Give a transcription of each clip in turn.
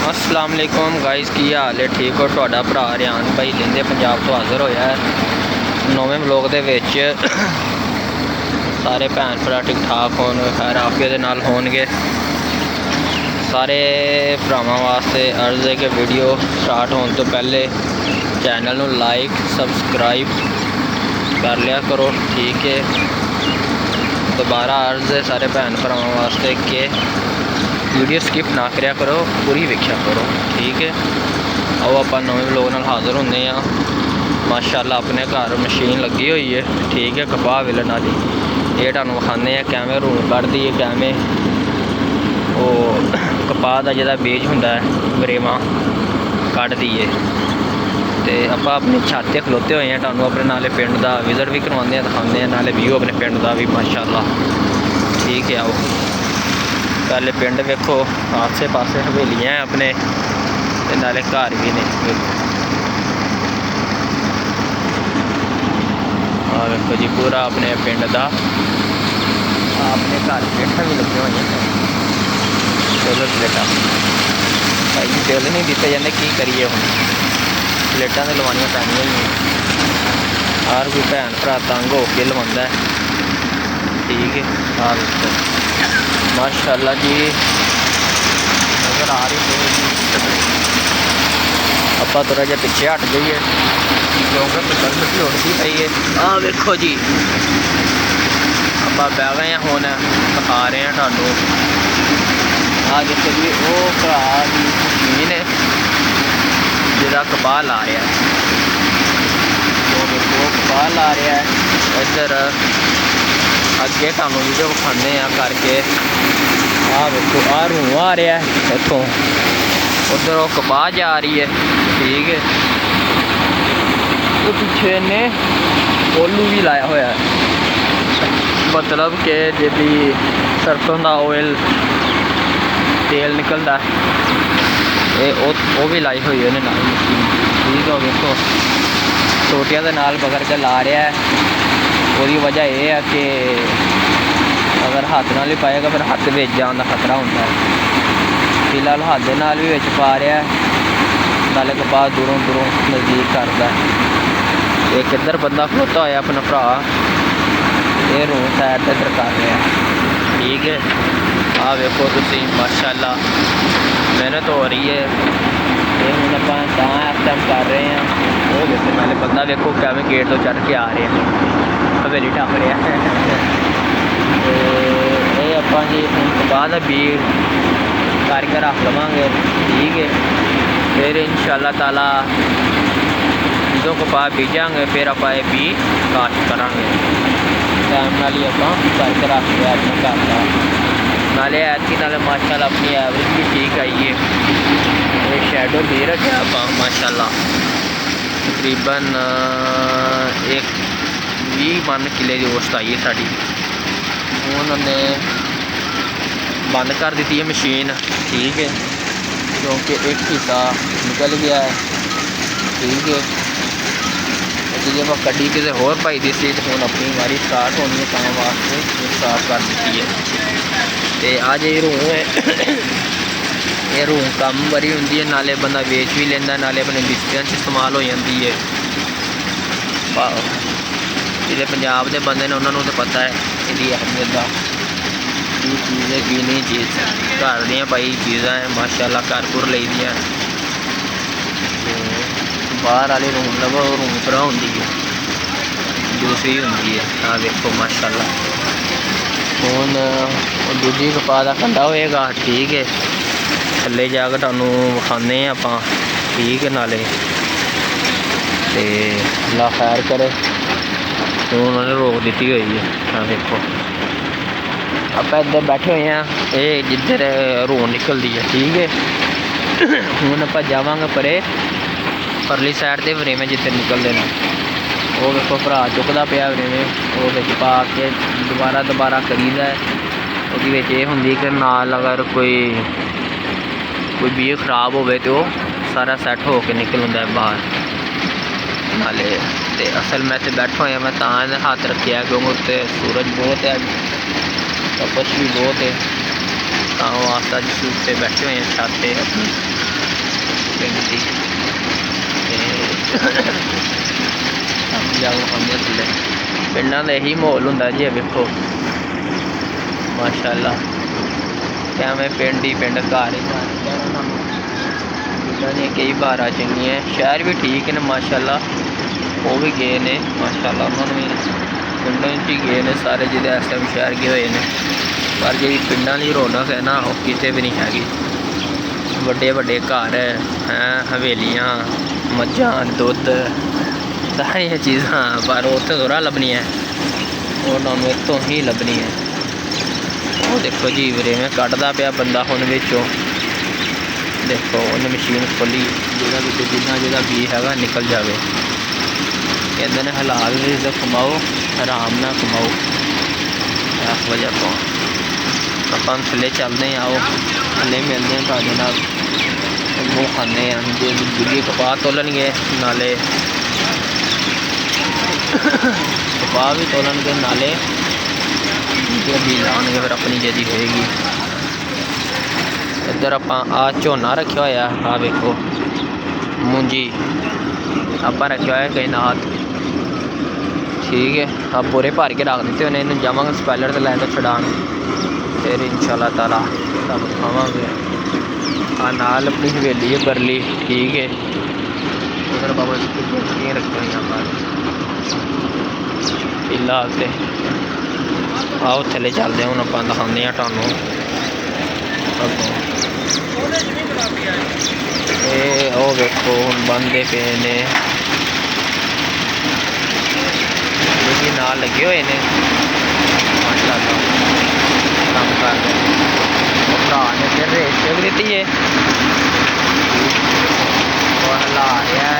अस्सलाम वालेकुम गाइस, की हाल है? ठीक हो? तुहाडा भरा रियान भाई लेंदे पंजाब तो हाज़र होया है नौवें व्लॉग दे विच। सारे भैन भरा ठीक ठाक होन, खैर आफियत दे नाल होणगे। सारे भरावां वास्ते अर्ज़ है कि वीडियो स्टार्ट होने तो पहले चैनल नूं लाइक सबसक्राइब कर लिया करो, ठीक है। दोबारा अर्ज़ है सारे भैन भरावां वास्ते कि वीडियो स्किप ना करया करो, पूरी वेख्या करो, ठीक है। आओ आप नवे व्लॉग नाल हाज़र होंगे हाँ। माशाअल्लाह अपने घर मशीन लगी हुई है, ठीक है, कपाह विलन वाली। ये तुहानूं विखाने किवें रूह कढ़दी है, किवें वो कपाह दा जिहड़ा बीज हुंदा है वरेवा कढ़दी है। तो आप अपनी छत ते खलोते हुए हैं, तुहानूं अपने नाले पिंड दा विजिट भी करवाते हैं, दिखाते हैं, नाले व्यू अपने पिंड दा भी माशाअल्लाह, ठीक है। आओ पहले पिंड वेखो, आसे पासे हवेलियाँ हैं अपने, नाले घर भी ने। वेखो जी पूरा अपने पिंड का अपने घर प्लेटा भी लगे हुई हैं, सोलर प्लेटा। भाई बिल नहीं दिते जाते, की करिए हुण, प्लेटा तो लवानियां पैनियां ही। हर कोई भैन भरा तंग हो के लवांदा है, ठीक है। माशाअल्लाह जी नज़र आ रही है। आप थोड़ा जहा पिछे हट जाइए क्योंकि फिसल मिट्टी उड़ती पई है। हाँ देखो जी आप बह गए हैं, हुण दिखा रहे हैं तुहानूं। आ जिथे भी वो भरा की मशीन है जिहड़ा कपाह ला रहा है, वो देखो कपाह ला रहा है। इधर अगे तुहानूं वीडियो विखाने करके, आ देखो आ रूह आ रहा है इतों, उधर वो कपाह जा रही है, ठीक है। तो पिछे ने कोलू भी लाया हुआ है, मतलब कि जी सरसों का ऑयल तेल निकलता है, वो भी लाई हुई है नाल मशीन, ठीक है। देखो छोटिया के नाल पकड़ के ला रहा है। उसकी वजह यह है कि अगर हाथ नाल ही पाएगा फिर हाथ विच जाने का खतरा होता है। फिलहाल हाथ नाल भी विच पा रहा है, नाले कपाह दूरों दूरों नज़दीक करता है। एक इधर बंदा खलोता होया अपना भरा, ये रूह सैर इधर कर रहा है, ठीक है। आ वेखो तुसीं माशाअल्लाह मेहनत हो रही है। ये हुण आपां इस टाइम कर रहे हैं। वो देखो नाले बंदा देखो किवें गेट तो चढ़ के आ रहे हैं, हवेली टप रहा है। तो ये आपां जी हुण कपाह दा बीज करके रख लवांगे, ठीक है। फिर इंशाअल्लाह ताला जो कपाह बीजांगे फिर आप ये बीज काश्त करांगे। टाइम नाल ही आपां करके रख लिया अपने घर का। नाले ऐतकी नाले माशाअल्लाह अपनी एवरेज भी ठीक आई है। ये शैडो दे रखे आप माशाअल्लाह तकरीबन 20 मन किले की औसत आई है साड़ी। उन्होंने बंद कर दी है मशीन, ठीक है, क्योंकि एक हिस्सा निकल गया है, ठीक है। जब कड्डी किसी होर पाई दी सी, तो हुण अपनी वारी स्टार्ट होनी है, तां वास्ते स्टार्ट कर दी है। तो अज ये रूह है, ये रूह कम बड़ी होंगी है, नाले बंदा बेच भी लेंदा, नाले अपने बिस्तरियां इस्तेमाल हो जाती है। जिहड़े पंजाब के बंदे ने उन्होंने तो पता है इसकी अहमियत का, की चीज़ है की नहीं चीज़। घर दियाँ भाई चीज़ा है माशाअल्लाह, घर घुर लई दियां। बाहर वाली रूम लवो रूम पर होंगी है, दूसरी होंगी है। हाँ देखो माशाअल्लाह हुण दूजी कपाह का कंडा होएगा, ठीक है। थल्ले जाकर तुहानूं विखाने आपां, ठीक है। नाले ते अल्लाह खैर करे, हुण उन्होंने रोक दी हुई है। हाँ देखो आप इधर बैठे हुए हैं, ये जिधर रूह निकलती है, ठीक है। हुण आप जावांगे परे परली साइड से वरेवे जिधर निकलते हैं, वो देखो भरा चुकता पिया वरेवे, वो बिच पा के दोबारा करीदा है। वो ये होंगी कि नाल अगर कोई बीज खराब हो तो सारा सैट हो के निकल आता है बाहर नाले। तो असल मैं इतने बैठा हुआ, मैं तां हाथ रखिया क्योंकि उत्ते सूरज बहुत है, तपश भी बहुत है, तां वास्ते जिस उत्ते बैठे हुए हैं छत पे अपनी ਪਿੰਡ ਦੀ ਜਾਓ ਖਾਂਦੇ ਥੱਲੇ ਪਿੰਡਾਂ ਦਾ ਇਹੀ ਮਾਹੌਲ ਹੁੰਦਾ ਜੀ। ਵੇਖੋ ਮਾਸ਼ਾਅੱਲਾ ਕਿਵੇਂ ਪਿੰਡ ਹੀ ਪਿੰਡ, ਘਰ ਹੀ ਘਰ। ਪਿੰਡਾਂ ਦੀਆਂ ਕਈ ਬਾਰਾਂ ਚੰਗੀਆਂ, ਸ਼ਹਿਰ ਵੀ ਠੀਕ ਨੇ ਮਾਸ਼ਾਅੱਲਾ, ਉਹ ਵੀ ਗਏ ਨੇ ਮਾਸ਼ਾਅੱਲਾ, ਉਹਨਾਂ ਨੂੰ ਵੀ ਪਿੰਡਾਂ 'ਚ ਹੀ ਗਏ ਨੇ ਸਾਰੇ ਜਿਹੜੇ ਇਸ ਟਾਈਮ ਸ਼ਹਿਰ ਗਏ ਹੋਏ ਨੇ। ਪਰ ਜਿਹੜੀ ਪਿੰਡਾਂ ਦੀ ਰੌਣਕ ਹੈ ਨਾ, ਉਹ ਕਿਤੇ ਵੀ ਨਹੀਂ ਹੈਗੀ। ਵੱਡੇ ਵੱਡੇ ਘਰ ਹੈ, ਹਵੇਲੀਆਂ, ਮੱਝਾਂ, ਦੁੱਧ, ਸਾਰੀਆਂ ਚੀਜ਼ਾਂ, ਪਰ ਉੱਥੇ ਥੋੜ੍ਹਾ ਲੱਭਣੀਆਂ, ਉਹਨਾਂ ਨੂੰ ਇੱਥੋਂ ਹੀ ਲੱਭਣੀਆਂ। ਉਹ ਦੇਖੋ ਜੀ ਵੀਰੇ ਮੈਂ ਕੱਢਦਾ ਪਿਆ ਬੰਦਾ ਹੁਣ ਵਿੱਚੋਂ, ਦੇਖੋ ਉਹਨੇ ਮਸ਼ੀਨ ਖੋਲੀ, ਜਿਹਦਾ ਵਿੱਚ ਜਿਹਦਾ ਵੀ ਹੈਗਾ ਨਿਕਲ ਜਾਵੇ। ਕਹਿੰਦੇ ਨੇ ਹਲਾਲ ਰਿਜ਼ਕ ਕਮਾਓ, ਆਰਾਮ ਨਾਲ ਕਮਾਓ। ਇਸ ਵਜ੍ਹਾ ਤੋਂ ਆਪਾਂ ਥੱਲੇ ਚੱਲਦੇ ਹਾਂ, ਆਓ ਥੱਲੇ ਮਿਲਦੇ ਹਾਂ ਤੁਹਾਡੇ ਨਾਲ, ਉਹ ਖਾਂਦੇ ਹਾਂ। ਜੇ ਦੂਜੀ ਕਪਾਹ ਤੋਲਣਗੇ ਨਾਲੇ ਕਪਾਹ ਵੀ ਤੋਲਣਗੇ, ਨਾਲੇ ਜੋ ਬੀਜ ਲਾਉਣਗੇ, ਫਿਰ ਆਪਣੀ ਜਿਹੜੀ ਹੋਏਗੀ। ਇੱਧਰ ਆਪਾਂ ਆਹ ਝੋਨਾ ਰੱਖਿਆ ਹੋਇਆ, ਆਹ ਵੇਖੋ ਮੂੰਜੀ ਆਪਾਂ ਰੱਖਿਆ ਹੋਇਆ ਕਾਇਨਾਤ, ਠੀਕ ਹੈ। ਆ ਬੋਰੇ ਭਰ ਕੇ ਰੱਖ ਦਿੱਤੇ ਉਹਨੇ, ਇਹਨੂੰ ਜਾਵਾਂਗੇ ਸਪੈਲਰ 'ਤੇ ਲੈ ਕੇ ਛਡਾਉਣ, ਫਿਰ ਇੰਸ਼ਾਅੱਲਾ ਤਾਲਾ ਤੁਹਾਨੂੰ ਖਾਵਾਂਗੇ। ਆ ਨਾਲ ਆਪਣੀ ਹਵੇਲੀ ਹੈ ਬਰਲੀ, ਠੀਕ ਹੈ। ਉਧਰ ਬਾਬਾ ਜੀ ਰੱਖੀਆਂ ਹੋਈਆਂ ਫਿਲਹਾਲ ਤੇ ਆਓ ਥੱਲੇ ਚੱਲਦੇ ਹਾਂ। ਹੁਣ ਆਪਾਂ ਦਿਖਾਉਂਦੇ ਹਾਂ ਤੁਹਾਨੂੰ ਇਹ, ਉਹ ਵੇਖੋ ਹੁਣ ਬਣਦੇ ਪਏ ਨੇ, ਇਹ ਨਾਲ ਲੱਗੇ ਹੋਏ ਨੇ ਮਾਸ਼ਾਅੱਲਾ, ਕੰਮ ਕਰਦੇ। ਉਹ ਭਰਾ ਨੇ ਫਿਰ ਰੇਸ ਚੇਕ ਦਿੱਤੀ ਹੈ, ਉਹ ਹਿਲਾ ਰਿਹਾ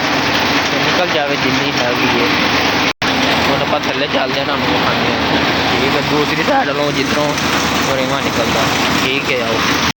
ਤੇ ਨਿਕਲ ਜਾਵੇ ਜਿੰਨੀ ਹੈਗੀ ਹੈ। ਹੁਣ ਆਪਾਂ ਥੱਲੇ ਚੱਲਦੇ ਹਾਂ, ਤੁਹਾਨੂੰ ਵਿਖਾਉਂਦੇ ਹਾਂ, ਠੀਕ ਹੈ। ਦੂਸਰੀ ਸਾਈਡ ਵੱਲੋਂ ਜਿੱਧਰੋਂ ਰੇਵਾਂ ਨਿਕਲਦਾ, ਠੀਕ ਹੈ। ਆਓ